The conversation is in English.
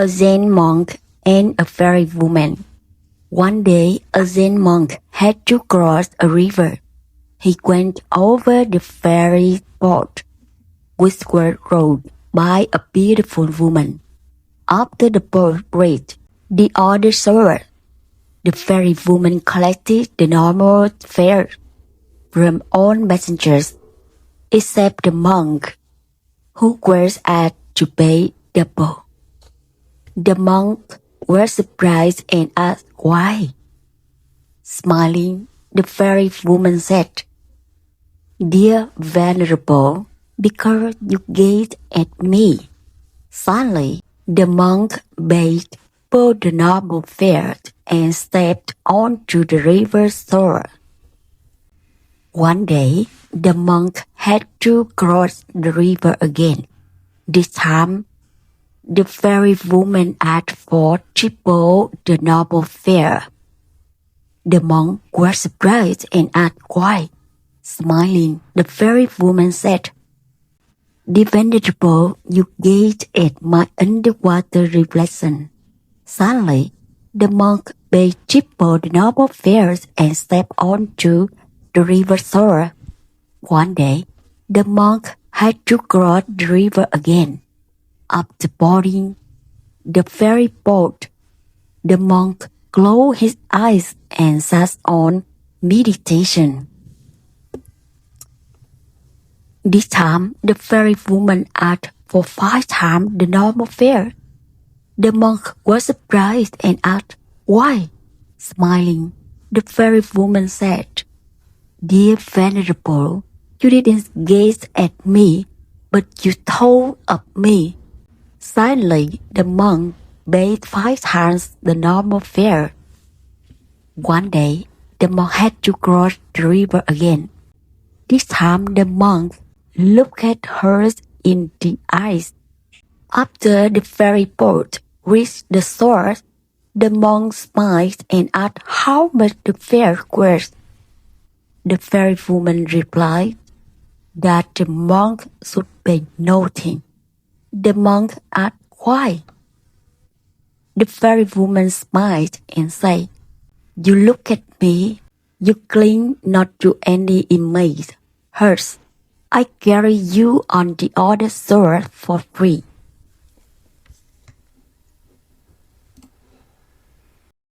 A Zen monk and a fairy woman. One day, a Zen monk had to cross a river. He went over the ferry boat, which was rowed by a beautiful woman. After the boat reached the other shore, the ferry woman collected the normal fare from all passengers, except the monk, who was asked to pay double. The monk was surprised and asked why. Smiling, the fairy woman said, "Dear Venerable, because you gazed at me." Suddenly, the monk paid for the noble fare and stepped onto the river shore. One day, the monk had to cross the river again. This time, the fairy woman asked for triple the noble fare. The monk was surprised and asked why. Smiling, the fairy woman said, "Dear Venerable, you gazed at my underwater reflection." Suddenly, the monk paid triple the noble fares and stepped onto the river shore. One day, the monk had to cross the river again. After boarding the ferry boat, the monk closed his eyes and sat on meditation. This time, the fairy woman asked for 5 times the normal fare. The monk was surprised and asked why. Smiling, the fairy woman said, "Dear Venerable, you didn't gaze at me, but you thought of me." Suddenly, the monk paid 5 times the normal fare. One day, the monk had to cross the river again. This time, the monk looked at her in the eyes. After the ferry boat reached the shore, the monk smiled and asked how much the fare was. The fairy woman replied that the monk should pay nothing. The monk asked why. The fairy woman smiled and said, "You look at me, you cling not to any image. Hers, I carry you on the other shore for free."